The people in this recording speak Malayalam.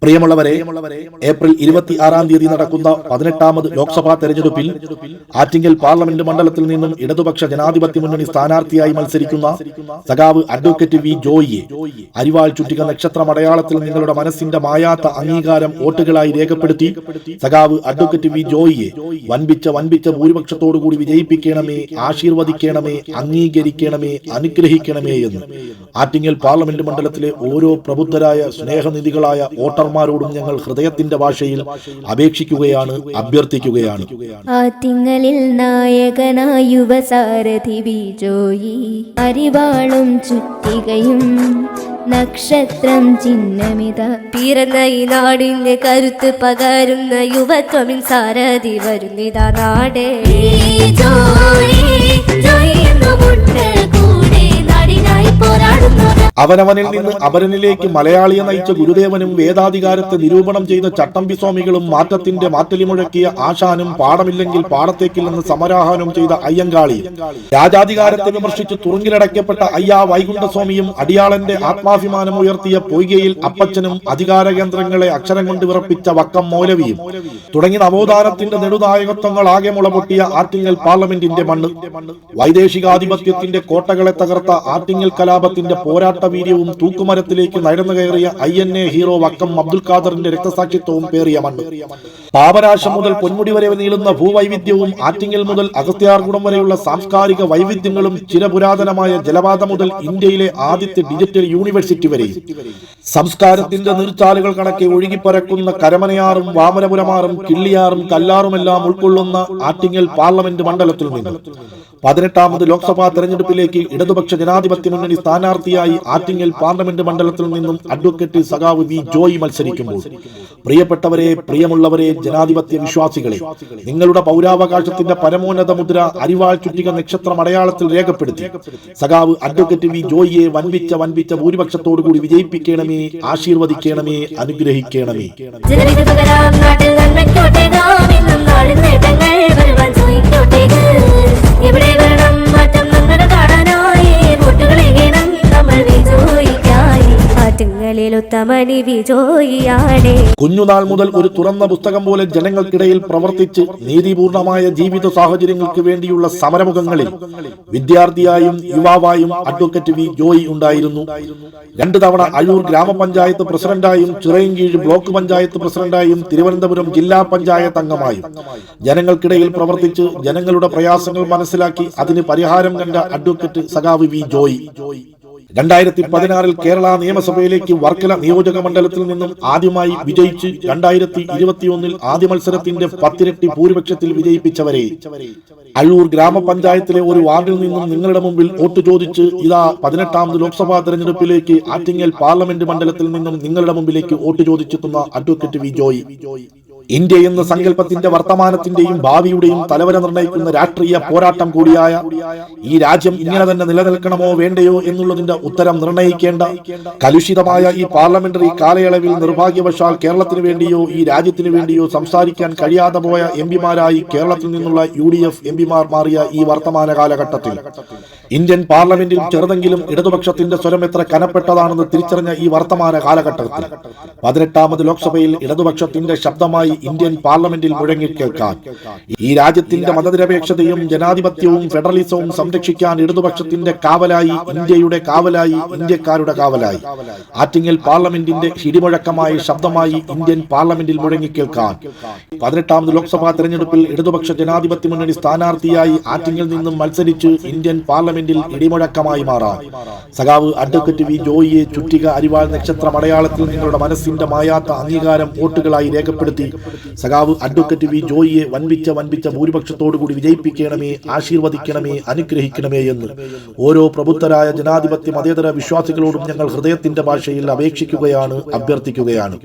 പ്രിയമുള്ളവരെ, ഏപ്രിൽ 26-ാം തീയതി നടക്കുന്ന 18ാമത് ലോക്സഭാ തെരഞ്ഞെടുപ്പിൽ ആറ്റിങ്ങൽ പാർലമെന്റ് മണ്ഡലത്തിൽ നിന്നും ഇടതുപക്ഷ ജനാധിപത്യ മുന്നണി സ്ഥാനാർത്ഥിയായി മത്സരിക്കുന്ന സഖാവ് അഡ്വക്കേറ്റ് വി ജോയിയെ അരിവാൾ ചുറ്റിക നക്ഷത്രം അടയാളത്തിൽ നിങ്ങളുടെ മനസ്സിന്റെ മായാത്ത അംഗീകാരം വോട്ടുകളായി രേഖപ്പെടുത്തി സഖാവ് അഡ്വക്കേറ്റ് വി ജോയിയെ വൻപിച്ച ഭൂരിപക്ഷത്തോടുകൂടി വിജയിപ്പിക്കണമേ, ആശീർവദിക്കണമേ, അംഗീകരിക്കണമേ, അനുഗ്രഹിക്കണമേ എന്ന് ആറ്റിങ്ങൽ പാർലമെന്റ് മണ്ഡലത്തിലെ ഓരോ പ്രബുദ്ധരായ സ്നേഹനിധികളായ വോട്ടർമാരോടും ഞങ്ങൾ ഹൃദയത്തിന്റെ ഭാഷയിൽ അപേക്ഷിക്കുകയാണ്, അഭ്യർത്ഥിക്കുകയാണ്. ആറ്റിങ്ങലിൽ നായകനായ യുവസാരഥി വി ജോയി, അരിവാളും ചുറ്റികയും നക്ഷത്രം ചിഹ്നമിത, പിറന്ന ഈ നാടിന്റെ കരുത്ത് പകരുന്ന യുവത്വമിൻ സാരഥി വരുന്നിതാ നാടേ. അവനവനിൽ നിന്ന് അപരനിലേക്ക് മലയാളിയെ നയിച്ച ഗുരുദേവനും വേദാധികാരത്തെ നിരൂപണം ചെയ്ത ചട്ടമ്പി സ്വാമികളും മാറ്റത്തിന്റെ മാറ്റലി മുഴക്കിയ ആശാനും പാടമില്ലെങ്കിൽ പാടത്തേക്കില്ലെന്ന് സമരാഹനം ചെയ്ത അയ്യങ്കാളിയും രാജാധികാരത്തെ വിമർശിച്ച് തുറുങ്കിലടയ്ക്കപ്പെട്ട അയ്യാ വൈകുണ്ഠസ്വാമിയും അടിയാളന്റെ ആത്മാഭിമാനം ഉയർത്തിയ പൊയ്കയിൽ അപ്പച്ചനും അധികാര കേന്ദ്രങ്ങളെ അക്ഷരം കൊണ്ട് വിറപ്പിച്ച വക്കം മൗലവിയും തുടങ്ങി നവോത്ഥാനത്തിന്റെ നെടുനായകത്വങ്ങൾ ആകെ മുളപൊട്ടിയ ആറ്റിങ്ങൽ പാർലമെന്റിന്റെ മണ്ണ്, വൈദേശികാധിപത്യത്തിന്റെ കോട്ടകളെ തകർത്ത ആറ്റിങ്ങൽ കലാപത്തിന്റെ പോരാട്ട വീര്യവും തൂക്കുമരത്തിലേക്ക് നടന്നു കയറിയ INA ഹീറോ വക്കം അബ്ദുൽ ഖാദറിന്റെ രക്തസാക്ഷിത്വവും പേറിയ മണ്ണ്, പാപനാശം മുതൽ പൊന്മുടി വരെ നീളുന്ന ഭൂവൈവിധ്യവും ആറ്റിങ്ങൽ മുതൽ അഗസ്ത്യാർകുടം വരെയുള്ള സാംസ്കാരിക വൈവിധ്യങ്ങളും ചിരപുരാതനമായ ജലപാത മുതൽ ഇന്ത്യയിലെ ആദ്യത്തെ ഡിജിറ്റൽ യൂണിവേഴ്സിറ്റി വരെയും സംസ്കാരത്തിന്റെ നീർച്ചാലുകൾ കണക്കെ ഒഴുകിപ്പരക്കുന്ന കരമനയാറും വാമനപുരമാറും കിള്ളിയാറും കല്ലാറുമെല്ലാം ഉൾക്കൊള്ളുന്ന ആറ്റിങ്ങൽ പാർലമെന്റ് മണ്ഡലത്തിൽ നിന്ന് 18ാമത് ലോക്സഭാ തെരഞ്ഞെടുപ്പിലേക്ക് ഇടതുപക്ഷ ജനാധിപത്യ മുന്നണി സ്ഥാനാർത്ഥിയായി ആറ്റിങ്ങൽ പാർലമെന്റ് മണ്ഡലത്തിൽ നിന്നും അഡ്വക്കേറ്റ് സഖാവ് വി ജോയി മത്സരിക്കുമ്പോൾ പ്രിയപ്പെട്ടവരെ, പ്രിയമുള്ളവരെ, ജനാധിപത്യ വിശ്വാസികളെ, നിങ്ങളുടെ പൗരാവകാശത്തിന്റെ പരമോന്നത മുദ്ര അരിവാൾ ചുറ്റിക നക്ഷത്രം അടയാളത്തിൽ രേഖപ്പെടുത്തി സഖാവ് അഡ്വക്കേറ്റ് വി ജോയിയെ വൻപിച്ച ഭൂരിപക്ഷത്തോടുകൂടി വിജയിപ്പിക്കണമേ, ആശീർവദിക്കണമേ, അനുഗ്രഹിക്കണമേ. കുഞ്ഞുനാൾ മുതൽ ഒരു തുറന്ന പുസ്തകം പോലെ ജനങ്ങൾക്കിടയിൽ പ്രവർത്തിച്ച് നീതിപൂർണമായ ജീവിത സാഹചര്യങ്ങൾക്ക് വേണ്ടിയുള്ള സമരമുഖങ്ങളിൽ വിദ്യാർത്ഥിയായും യുവാവായും അഡ്വക്കേറ്റ് വി ജോയി ഉണ്ടായിരുന്നു. 2 തവണ അഴൂർ ഗ്രാമപഞ്ചായത്ത് പ്രസിഡന്റായും ചിറയൻകീഴ് ബ്ലോക്ക് പഞ്ചായത്ത് പ്രസിഡന്റായും തിരുവനന്തപുരം ജില്ലാ പഞ്ചായത്ത് അംഗമായും ജനങ്ങൾക്കിടയിൽ പ്രവർത്തിച്ച് ജനങ്ങളുടെ പ്രയാസങ്ങൾ മനസ്സിലാക്കി അതിന് പരിഹാരം കണ്ട അഡ്വക്കേറ്റ് സഖാവ് വി ജോയി 2016 കേരള നിയമസഭയിലേക്ക് വർക്കല നിയോജക മണ്ഡലത്തിൽ നിന്നും ആദ്യമായി വിജയിച്ച് 2021 ആദ്യ മത്സരത്തിന്റെ 10 ഇരട്ടി ഭൂരിപക്ഷത്തിൽ വിജയിപ്പിച്ചവരെ അഴൂർ ഗ്രാമപഞ്ചായത്തിലെ ഒരു വാർഡിൽ നിന്നും നിങ്ങളുടെ മുമ്പിൽ വോട്ട് ചോദിച്ച് ഇതാ 18ാമത് ലോക്സഭാ തെരഞ്ഞെടുപ്പിലേക്ക് ആറ്റിങ്ങൽ പാർലമെന്റ് മണ്ഡലത്തിൽ നിന്നും നിങ്ങളുടെ മുമ്പിലേക്ക് വോട്ട് ചോദിച്ചെത്തുന്ന അഡ്വക്കേറ്റ് വി ജോയി ഇന്ത്യ എന്ന സങ്കല്പത്തിന്റെ വർത്തമാനത്തിന്റെയും ഭാവിയുടെയും തലവര നിർണ്ണയിക്കുന്ന രാഷ്ട്രീയ പോരാട്ടം കൂടിയായ ഈ രാജ്യം ഇങ്ങനെ തന്നെ നിലനിൽക്കണമോ വേണ്ടയോ എന്നുള്ളതിന്റെ ഉത്തരം നിർണ്ണയിക്കേണ്ട കലുഷിതമായ ഈ പാർലമെന്ററി കാലയളവിൽ നിർഭാഗ്യവശാൽ കേരളത്തിന് വേണ്ടിയോ ഈ രാജ്യത്തിന് വേണ്ടിയോ സംസാരിക്കാൻ കഴിയാതെ പോയ എംപിമാരായി കേരളത്തിൽ നിന്നുള്ള UDF എംപിമാർ മാറിയ ഈ വർത്തമാന കാലഘട്ടത്തിൽ ഇന്ത്യൻ പാർലമെന്റിൽ ചെറുതെങ്കിലും ഇടതുപക്ഷത്തിന്റെ സ്വരം എത്ര കനപ്പെട്ടതാണെന്ന് തിരിച്ചറിഞ്ഞ ഈ വർത്തമാന കാലഘട്ടത്തിൽ 18ാമത് ലോക്സഭയിൽ ഇടതുപക്ഷത്തിന്റെ ശബ്ദമായി ഇന്ത്യൻ പാർലമെന്റിൽ മുഴങ്ങിക്കേൾക്കാൻ ഈ രാജ്യത്തിന്റെ മതനിരപേക്ഷതയും ജനാധിപത്യവും ഫെഡറലിസവും സംരക്ഷിക്കാൻ ഇടതുപക്ഷത്തിന്റെ കാവലായി, ഇന്ത്യയുടെ കാവലായി, ഇന്ത്യക്കാരുടെ കാവലായി ആറ്റിങ്ങൽ പാർലമെന്റിന്റെ ഹിടിമുഴക്കമായി ശബ്ദമായി ഇന്ത്യൻ പാർലമെന്റിൽ മുഴങ്ങിക്കേൾക്കാൻ 18ാമത് ലോക്സഭാ തെരഞ്ഞെടുപ്പിൽ ഇടതുപക്ഷ ജനാധിപത്യ മുന്നണി സ്ഥാനാർത്ഥിയായി ആറ്റിങ്ങൽ നിന്നും മത്സരിച്ച് ഇന്ത്യൻ പാർലമെന്റിൽ ഇടിമുഴക്കമായി മാറാം സഖാവ് അഡ്വക്കേറ്റ് വി ജോയിയെ ചുറ്റിക അരിവാൾ നക്ഷത്രം അടയാളത്തിൽ നിങ്ങളുടെ മനസ്സിന്റെ മായാത്ത അംഗീകാരം വോട്ടുകളായി രേഖപ്പെടുത്തി സഖാവ് അഡ്വക്കേറ്റ് വി ജോയിയെ വൻപിച്ച ഭൂരിപക്ഷത്തോടുകൂടി വിജയിപ്പിക്കണമേ, ആശീർവദിക്കണമേ, അനുഗ്രഹിക്കണമേ എന്ന് ഓരോ പ്രബുദ്ധരായ ജനാധിപത്യ മതേതര വിശ്വാസികളോടും ഞങ്ങൾ ഹൃദയത്തിന്റെ ഭാഷയിൽ അപേക്ഷിക്കുകയാണ്, അഭ്യർത്ഥിക്കുകയാണ്.